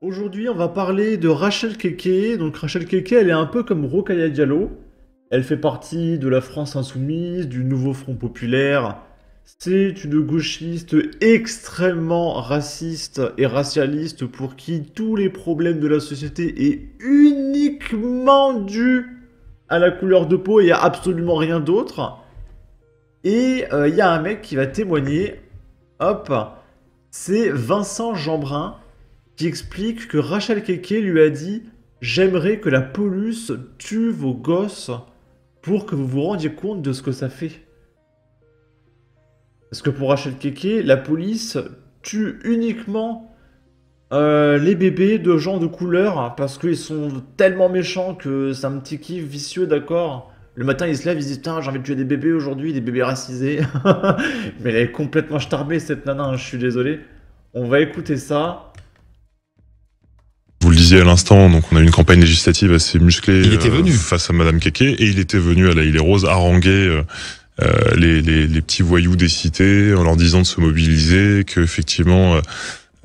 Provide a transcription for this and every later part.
Aujourd'hui, on va parler de Rachel Keke. Donc Rachel Keke, elle est un peu comme Rokhaya Diallo. Elle fait partie de la France insoumise, du nouveau Front populaire. C'est une gauchiste extrêmement raciste et racialiste pour qui tous les problèmes de la société est uniquement dû à la couleur de peau et à absolument rien d'autre. Et il y a un mec qui va témoigner. Hop, c'est Vincent Jeanbrun qui explique que Rachel Keke lui a dit «J'aimerais que la police tue vos gosses pour que vous vous rendiez compte de ce que ça fait». Parce que pour Rachel Keke, la police tue uniquement les bébés de gens de couleur parce qu'ils sont tellement méchants que c'est un petit kiff vicieux, d'accord. Le matin, ils se lèvent, ils se disent «Putain, j'ai envie de tuer des bébés aujourd'hui, des bébés racisés». Mais elle est complètement starbée, cette nana, hein, je suis désolé. On va écouter ça. Vous le disiez à l'instant, donc on a eu une campagne législative assez musclée Il était venu face à Madame Keke, et il était venu à la Île-et-Rose haranguer les petits voyous des cités en leur disant de se mobiliser, que effectivement,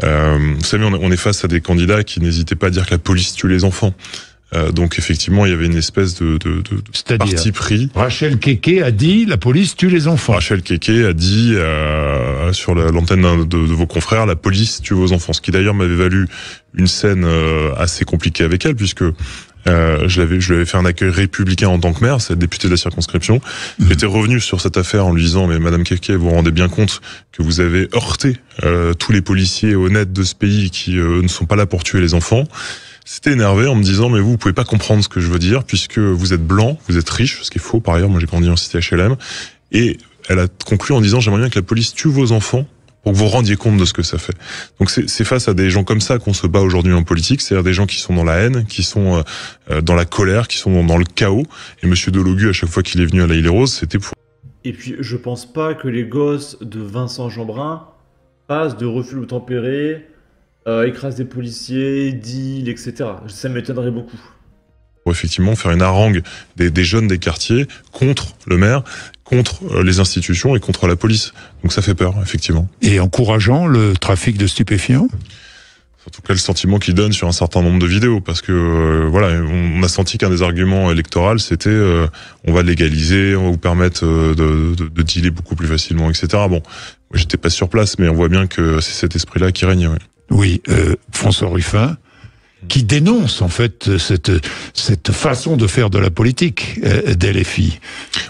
vous savez, on est face à des candidats qui n'hésitaient pas à dire que la police tue les enfants. Donc effectivement, il y avait une espèce de parti pris. Rachel Keke a dit la police tue les enfants. Rachel Keke a dit sur l'antenne de vos confrères, la police tue vos enfants. Ce qui d'ailleurs m'avait valu une scène assez compliquée avec elle, puisque je lui avais fait un accueil républicain en tant que maire, c'est le député de la circonscription. J'étais revenu sur cette affaire en lui disant mais Madame Keke, vous vous rendez bien compte que vous avez heurté tous les policiers honnêtes de ce pays qui ne sont pas là pour tuer les enfants. C'était énervé en me disant mais vous pouvez pas comprendre ce que je veux dire puisque vous êtes blanc, vous êtes riche, ce qui est faux par ailleurs, moi j'ai grandi en cité HLM, et elle a conclu en disant j'aimerais bien que la police tue vos enfants pour que vous rendiez compte de ce que ça fait. Donc c'est face à des gens comme ça qu'on se bat aujourd'hui en politique, c'est-à-dire des gens qui sont dans la haine, qui sont dans la colère, qui sont dans le chaos, et Monsieur Delogu à chaque fois qu'il est venu à la Île-et-Rose, c'était pour... Et puis, je pense pas que les gosses de Vincent Jeanbrun passent de refus ou tempéré, écrasent des policiers, deal, etc. Ça m'étonnerait beaucoup. effectivement faire une harangue des jeunes des quartiers contre le maire, contre les institutions et contre la police. Donc ça fait peur, effectivement. Et encourageant le trafic de stupéfiants. En tout cas, le sentiment qu'il donne sur un certain nombre de vidéos, parce que voilà, on a senti qu'un des arguments électoraux, c'était on va légaliser, on va vous permettre de dealer beaucoup plus facilement, etc. Bon, moi, j'étais pas sur place, mais on voit bien que c'est cet esprit-là qui règne. Ouais. Oui, François Ruffin, qui dénonce en fait cette façon de faire de la politique des LFI.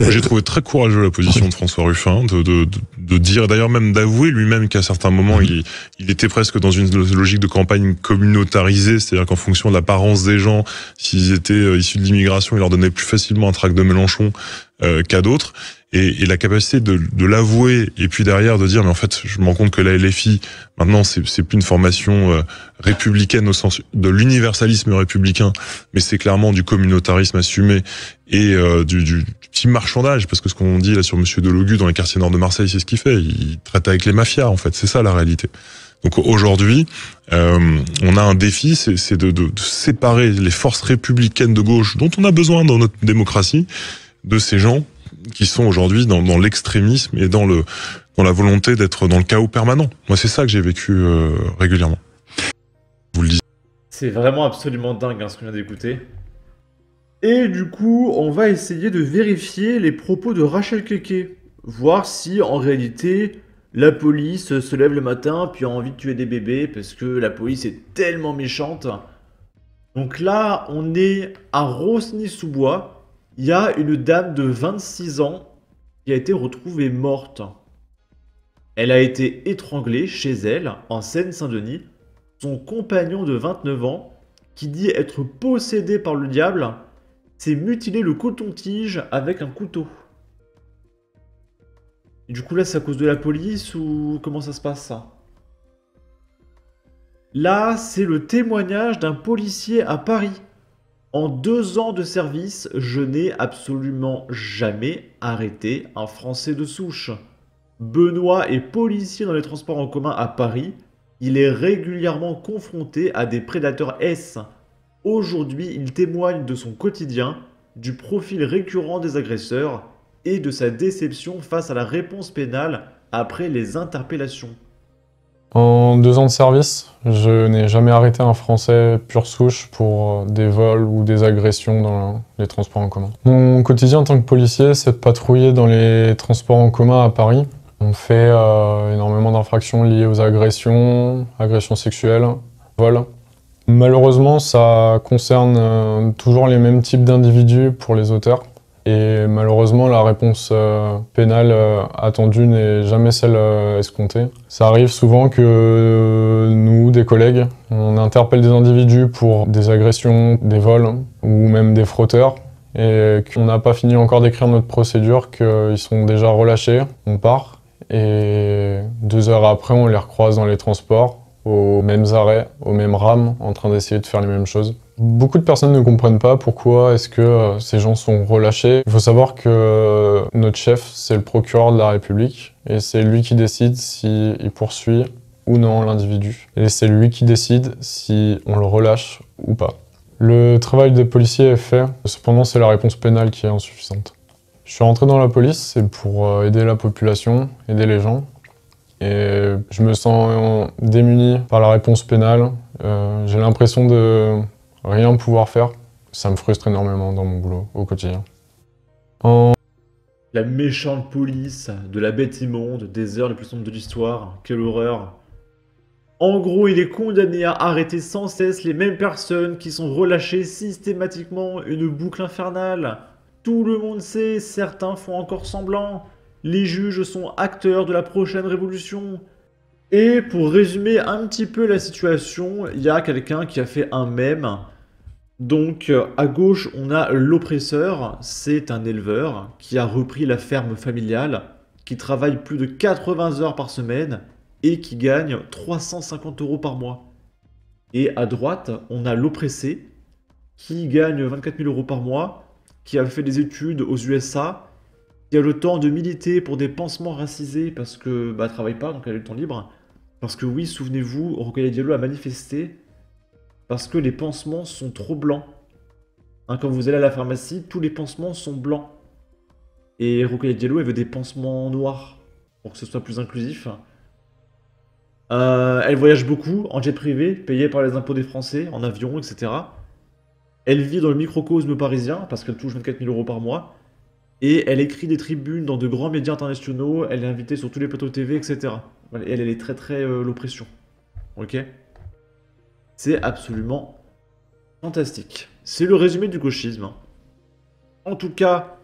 J'ai trouvé très courageux la position de François Ruffin de dire, d'ailleurs même d'avouer lui-même qu'à certains moments il était presque dans une logique de campagne communautarisée, c'est-à-dire qu'en fonction de l'apparence des gens, s'ils étaient issus de l'immigration, il leur donnait plus facilement un tract de Mélenchon qu'à d'autres. Et la capacité de l'avouer et puis derrière de dire mais en fait je me rends compte que la LFI maintenant c'est plus une formation républicaine au sens de l'universalisme républicain, mais c'est clairement du communautarisme assumé et du petit marchandage, parce que ce qu'on dit là sur Monsieur Delogu dans les quartiers nord de Marseille, c'est ce qu'il fait, il traite avec les mafias en fait, c'est ça la réalité. Donc aujourd'hui, on a un défi, c'est de séparer les forces républicaines de gauche dont on a besoin dans notre démocratie de ces gens qui sont aujourd'hui dans l'extrémisme et dans la volonté d'être dans le chaos permanent. Moi, c'est ça que j'ai vécu régulièrement. Vous le disiez. C'est vraiment absolument dingue hein, ce qu'on vient d'écouter. Et du coup, on va essayer de vérifier les propos de Rachel Keke. Voir si, en réalité, la police se lève le matin puis a envie de tuer des bébés parce que la police est tellement méchante. Donc là, on est à Rosny-sous-Bois. Il y a une dame de 26 ans qui a été retrouvée morte. Elle a été étranglée chez elle, en Seine-Saint-Denis. Son compagnon de 29 ans, qui dit être possédé par le diable, s'est mutilé le coton-tige avec un couteau. Et du coup là, c'est à cause de la police ou comment ça se passe ça? Là, c'est le témoignage d'un policier à Paris. En 2 ans de service, je n'ai absolument jamais arrêté un Français de souche. Benoît est policier dans les transports en commun à Paris. Il est régulièrement confronté à des prédateurs S. Aujourd'hui, il témoigne de son quotidien, du profil récurrent des agresseurs et de sa déception face à la réponse pénale après les interpellations. En 2 ans de service, je n'ai jamais arrêté un Français pure souche pour des vols ou des agressions dans les transports en commun. Mon quotidien en tant que policier, c'est de patrouiller dans les transports en commun à Paris. On fait énormément d'infractions liées aux agressions sexuelles, vols. Malheureusement, ça concerne toujours les mêmes types d'individus pour les auteurs. Et malheureusement, la réponse pénale attendue n'est jamais celle escomptée. Ça arrive souvent que nous, des collègues, on interpelle des individus pour des agressions, des vols ou même des frotteurs et qu'on n'a pas fini encore d'écrire notre procédure, qu'ils sont déjà relâchés, on part et 2 heures après, on les recroise dans les transports, aux mêmes arrêts, aux mêmes rames, en train d'essayer de faire les mêmes choses. Beaucoup de personnes ne comprennent pas pourquoi est-ce que ces gens sont relâchés. Il faut savoir que notre chef, c'est le procureur de la République et c'est lui qui décide s'il poursuit ou non l'individu. Et c'est lui qui décide si on le relâche ou pas. Le travail des policiers est fait, cependant c'est la réponse pénale qui est insuffisante. Je suis rentré dans la police, c'est pour aider la population, aider les gens. Et je me sens démuni par la réponse pénale. J'ai l'impression de rien pouvoir faire. Ça me frustre énormément dans mon boulot au quotidien. La méchante police de la bête immonde, des heures les plus sombres de l'histoire. Quelle horreur. En gros, il est condamné à arrêter sans cesse les mêmes personnes qui sont relâchées systématiquement, une boucle infernale. Tout le monde sait, certains font encore semblant. Les juges sont acteurs de la prochaine révolution. Et pour résumer un petit peu la situation, il y a quelqu'un qui a fait un mème. Donc à gauche, on a l'oppresseur, c'est un éleveur qui a repris la ferme familiale, qui travaille plus de 80 heures par semaine et qui gagne 350 € par mois. Et à droite, on a l'oppressé, qui gagne 24 000 € par mois, qui a fait des études aux USA, qui a le temps de militer pour des pansements racisés parce que elle travaille pas, donc elle a le temps libre. Parce que oui, souvenez-vous, Rokhaya Diallo a manifesté parce que les pansements sont trop blancs. Hein, quand vous allez à la pharmacie, tous les pansements sont blancs. Et Rokhaya Diallo, elle veut des pansements noirs pour que ce soit plus inclusif. Elle voyage beaucoup en jet privé, payé par les impôts des Français, en avion, etc. Elle vit dans le microcosme parisien parce qu'elle touche 24 000 € par mois. Et elle écrit des tribunes dans de grands médias internationaux, elle est invitée sur tous les plateaux TV, etc. Et elle est très l'oppression. Ok? C'est absolument fantastique. C'est le résumé du gauchisme. En tout cas,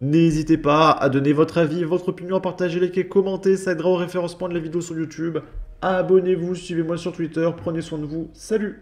n'hésitez pas à donner votre avis, votre opinion, à partager, liker, commenter, ça aidera au référencement de la vidéo sur YouTube. Abonnez-vous, suivez-moi sur Twitter, prenez soin de vous, salut!